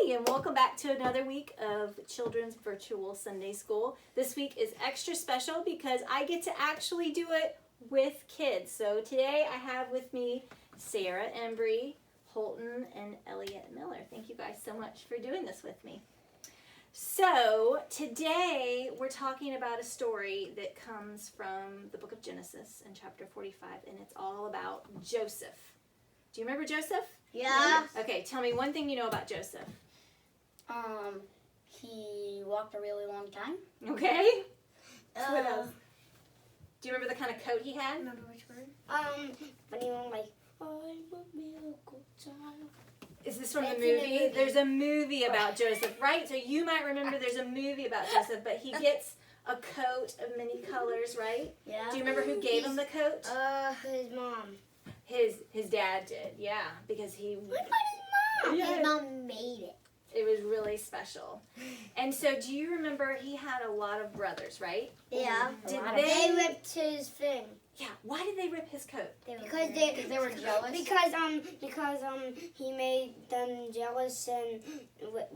Hey, and welcome back to another week of Children's Virtual Sunday School. This week is extra special because I get to actually do it with kids. So today I have with me Sarah Embry, Holton, and Elliot Miller. Thank you guys so much for doing this with me. So today we're talking about a story that comes from the book of Genesis in chapter 45, and it's all about Joseph. Do you remember Joseph? Yeah. Okay, tell me one thing you know about Joseph. He walked a really long time. Okay. What else? Do you remember the kind of coat he had? Remember which word? When he went like, I'm a miracle child. Is this from the It's in movie? the movie. There's a movie about Joseph, right? So you might remember there's a movie about Joseph, but he gets a coat of many colors, right? Yeah. Do you remember who gave him the coat? His mom. His dad did, yeah, because he... What about his mom? Yeah. His mom made it. It was really special. And so do you remember he had a lot of brothers, right? Yeah. Did They ripped his thing. Yeah, why did they rip his coat? Because they were jealous. Because he made them jealous and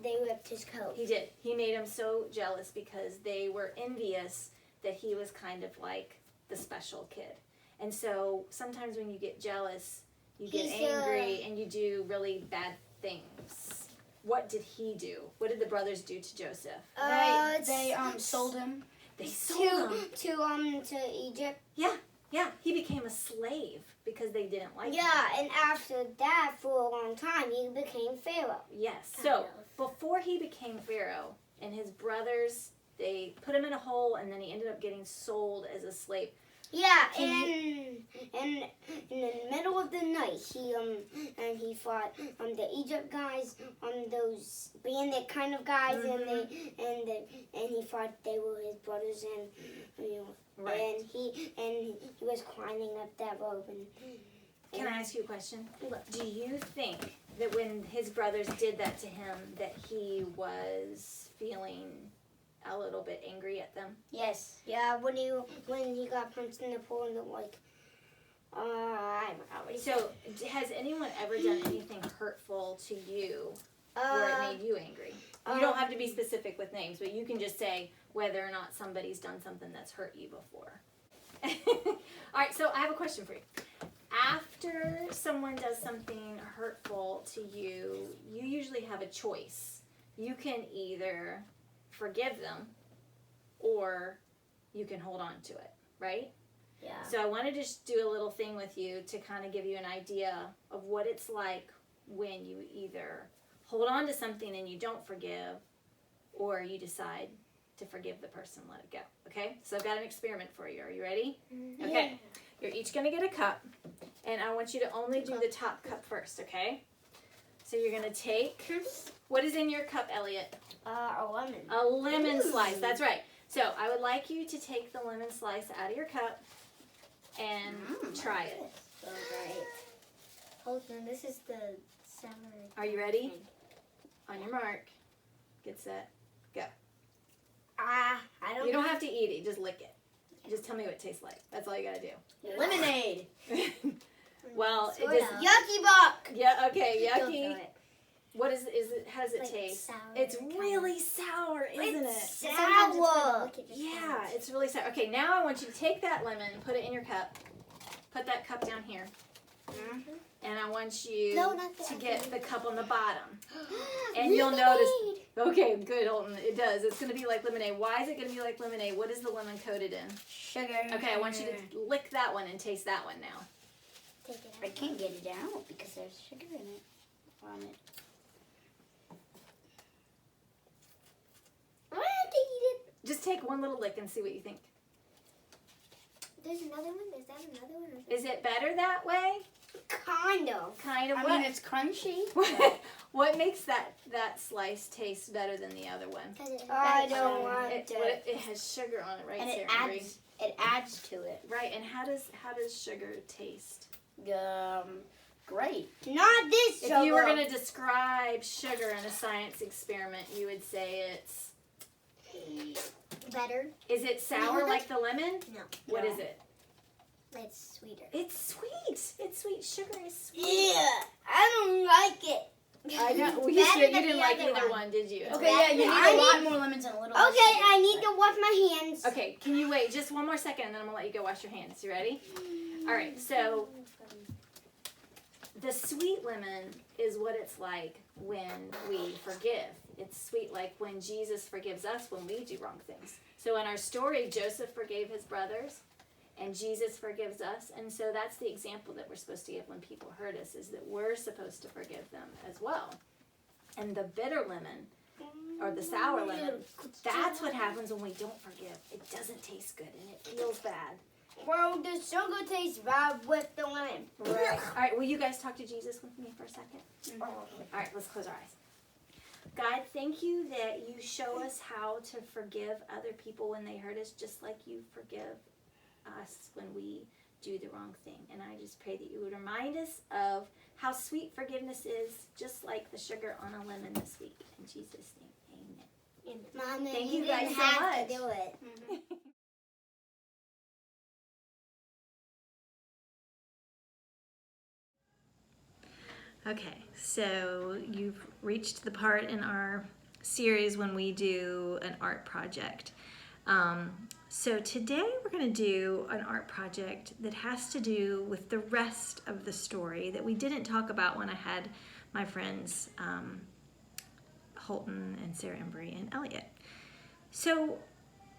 they ripped his coat. He did. He made them so jealous because they were envious that he was kind of like the special kid. And so sometimes when you get jealous, you get angry and you do really bad things. What did he do? What did the brothers do to Joseph? They sold him. They sold him to Egypt. Yeah, he became a slave because they didn't like him. Yeah, and after that, for a long time, he became Pharaoh. Yes. So before he became Pharaoh, and his brothers, they put him in a hole, and then he ended up getting sold as a slave. Yeah, and in the middle of the night, he fought the Egypt guys, those bandit kind of guys, and he thought they were his brothers, and Right. and he was climbing up that rope. Can I ask you a question? Do you think that when his brothers did that to him, that he was feeling a little bit angry at them? Yes. Yeah, when he got punched in the pool and like, I forgot what he said. So, has anyone ever done anything hurtful to you where it made you angry? You don't have to be specific with names, but you can just say whether or not somebody's done something that's hurt you before. All right, so I have a question for you. After someone does something hurtful to you, you usually have a choice. You can either forgive them or you can hold on to it, right? Yeah. So I want to just do a little thing with you to kind of give you an idea of what it's like when you either hold on to something and you don't forgive, or you decide to forgive the person, let it go. Okay? So I've got an experiment for you. Are you ready? Mm-hmm. Okay. You're each going to get a cup, and I want you to only do the top cup first, okay? So you're going to take, what is in your cup, Elliot? A lemon. A lemon slice. That's right. So I would like you to take the lemon slice out of your cup and try it. So great. Holton, this is the sour. Are you ready? On your mark. Get set. Go. I don't. You don't have to eat it. Just lick it. Just tell me what it tastes like. That's all you got to do. Lemonade. Well, it Sort just... of. Yucky buck. Yeah, okay, Don't yucky. know it. What is it? How does it taste? Sour. It's really sour, isn't it? Sour. Yeah, it's really sour. Okay, now I want you to take that lemon, put it in your cup. Put that cup down here. And I want you to get the cup on the bottom. And you'll notice... Okay, good, Holton. It does. It's going to be like lemonade. Why is it going to be like lemonade? What is the lemon coated in? Sugar. Okay, I want you to lick that one and taste that one now. I can't get it out because there's sugar in it. On it. I want to eat it. Just take one little lick and see what you think. There's another one. Is that another one? Is it better that way? Kind of. Kind of. I What? mean, it's crunchy. What makes that slice taste better than the other one? I don't want It has sugar on it, right? And it Sarah? adds to it. Right. And how does sugar taste? Great. Not this sugar. If you were going to describe sugar in a science experiment, you would say it's better. Is it sour like the lemon? No. What is it? It's sweeter. It's sweet. It's sweet. Sugar is sweet. Yeah, I don't like it. I know. Well, you Better than didn't the like other either one. one, did you? Okay, yeah, you need a lot more lemons and a little less Okay, sugar. I need to wash my hands. Okay, can you wait just one more second and then I'm going to let you go wash your hands. You ready? All right, so the sweet lemon is what it's like when we forgive. It's sweet like when Jesus forgives us when we do wrong things. So in our story, Joseph forgave his brothers and Jesus forgives us. And so that's the example that we're supposed to give when people hurt us, is that we're supposed to forgive them as well. And the bitter lemon, or the sour lemon, that's what happens when we don't forgive. It doesn't taste good and it feels bad. Well, the sugar tastes bad with the lemon. Right. All right, will you guys talk to Jesus with me for a second? All right, let's close our eyes. God, thank you that you show us how to forgive other people when they hurt us, just like you forgive us when we do the wrong thing. And I just pray that you would remind us of how sweet forgiveness is, just like the sugar on a lemon this week. In Jesus' name, amen. Mom, Thank you you guys didn't so have much. to do it. Okay, so you've reached the part in our series when we do an art project. So today we're going to do an art project that has to do with the rest of the story that we didn't talk about when I had my friends Holton and Sarah Embry and Elliot. So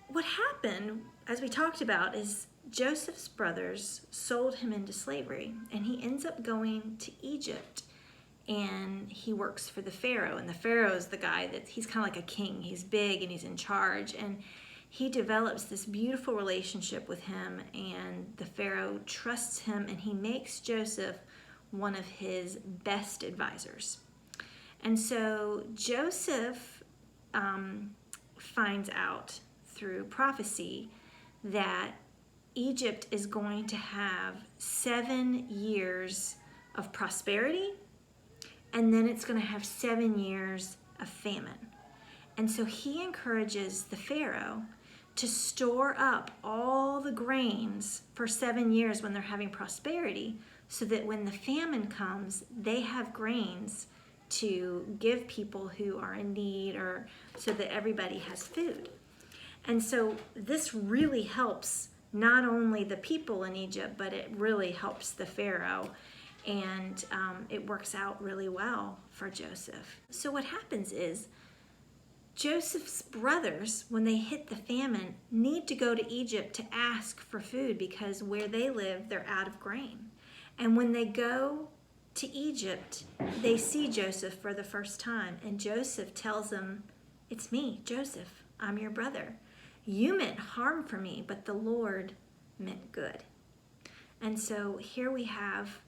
what happened, as we talked about, is Joseph's brothers sold him into slavery, and he ends up going to Egypt. And he works for the Pharaoh, and the Pharaoh is the guy that he's kind of like a king. He's big and he's in charge, and he develops this beautiful relationship with him, and the Pharaoh trusts him, and he makes Joseph one of his best advisors. And so Joseph finds out through prophecy that Egypt is going to have 7 years of prosperity, and then it's going to have 7 years of famine. And so he encourages the Pharaoh to store up all the grains for 7 years when they're having prosperity, so that when the famine comes, they have grains to give people who are in need, or so that everybody has food. And so this really helps not only the people in Egypt, but it really helps the Pharaoh. And it works out really well for Joseph. So what happens is Joseph's brothers, when they hit the famine, need to go to Egypt to ask for food, because where they live, they're out of grain. And when they go to Egypt, they see Joseph for the first time. And Joseph tells them, "It's me, Joseph. I'm your brother. You meant harm for me, but the Lord meant good." And so here we have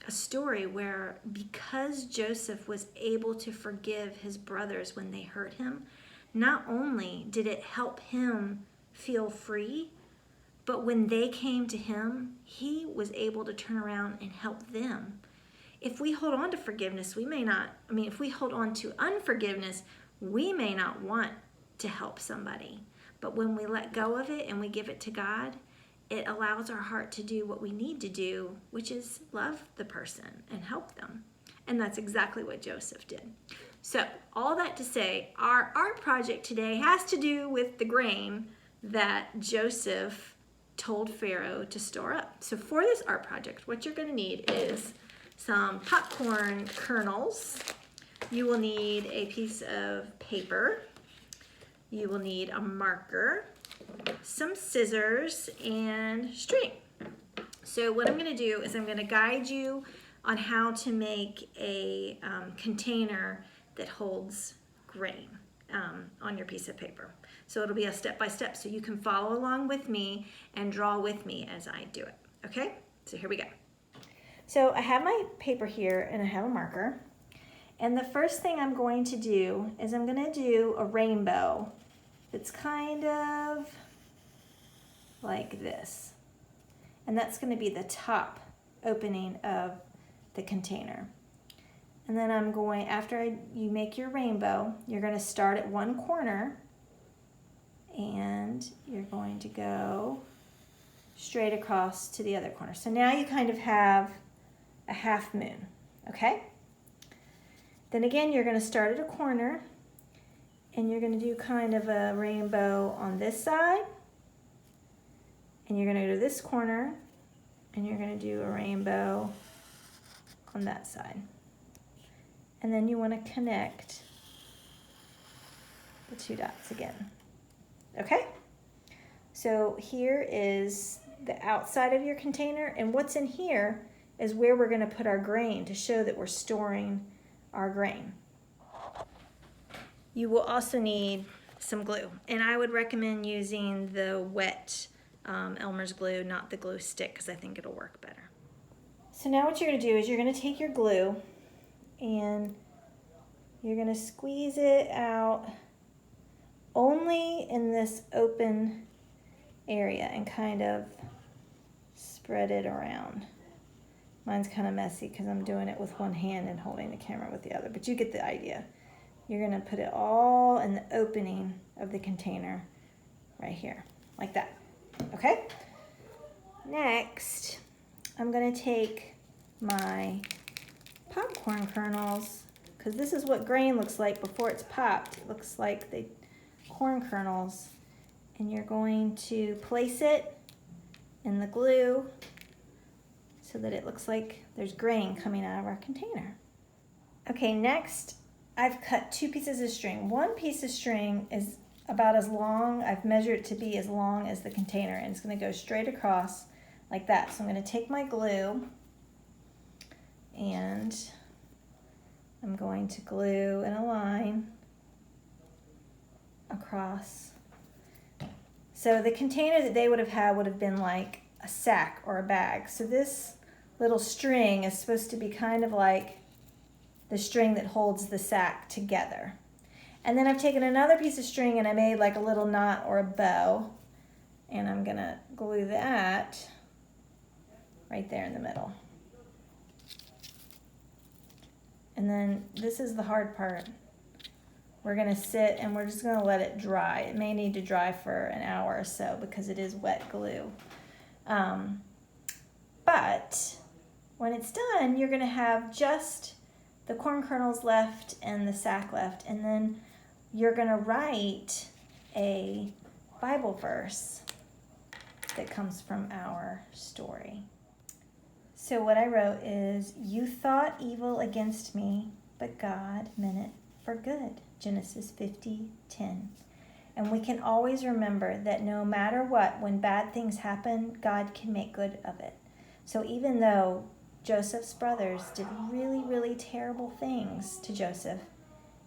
a story where, because Joseph was able to forgive his brothers when they hurt him, not only did it help him feel free, but when they came to him, he was able to turn around and help them. If we hold on to forgiveness, if we hold on to unforgiveness, we may not want to help somebody. But when we let go of it and we give it to God, it allows our heart to do what we need to do, which is love the person and help them. And that's exactly what Joseph did. So all that to say, our art project today has to do with the grain that Joseph told Pharaoh to store up. So for this art project, what you're going to need is some popcorn kernels. You will need a piece of paper. You will need a marker, some scissors, and string. So what I'm going to do is I'm going to guide you on how to make a container that holds grain on your piece of paper. So it'll be a step-by-step, so you can follow along with me and draw with me as I do it. Okay? So here we go. So I have my paper here and I have a marker. And the first thing I'm going to do is I'm going to do a rainbow that's kind of like this. And that's going to be the top opening of the container. And then I'm going, after you make your rainbow, you're going to start at one corner and you're going to go straight across to the other corner. So now you kind of have a half moon, okay? Then again, you're going to start at a corner, and you're going to do kind of a rainbow on this side, and you're going to go to this corner, and you're going to do a rainbow on that side. And then you want to connect the two dots again. Okay? So here is the outside of your container, and what's in here is where we're going to put our grain to show that we're storing our grain. You will also need some glue, and I would recommend using the wet Elmer's glue, not the glue stick, because I think it'll work better. So now what you're going to do is you're going to take your glue and you're going to squeeze it out only in this open area and kind of spread it around. Mine's kind of messy because I'm doing it with one hand and holding the camera with the other, but you get the idea. You're going to put it all in the opening of the container right here, like that. Okay? Next, I'm going to take my popcorn kernels, because this is what grain looks like before it's popped. It looks like the corn kernels. And you're going to place it in the glue so that it looks like there's grain coming out of our container. Okay, next I've cut 2 pieces of string. One piece of string is about as long, I've measured it to be as long as the container, and it's going to go straight across like that. So I'm going to take my glue and I'm going to glue in a line across. So the container that they would have had would have been like a sack or a bag. So this little string is supposed to be kind of like the string that holds the sack together. And then I've taken another piece of string and I made like a little knot or a bow, and I'm gonna glue that right there in the middle. And then this is the hard part. We're gonna sit and we're just gonna let it dry. It may need to dry for an hour or so because it is wet glue. But when it's done, you're gonna have just the corn kernels left and the sack left, and then you're gonna write a Bible verse that comes from our story. So what I wrote is, "You thought evil against me, but God meant it for good." Genesis 50:10. And we can always remember that no matter what, when bad things happen, God can make good of it. So even though Joseph's brothers did really, really terrible things to Joseph,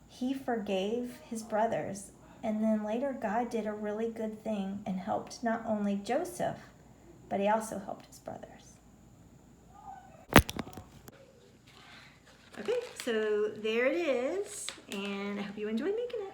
he forgave his brothers. And then later God did a really good thing and helped not only Joseph, but he also helped his brothers. Okay, so there it is, and I hope you enjoyed making it.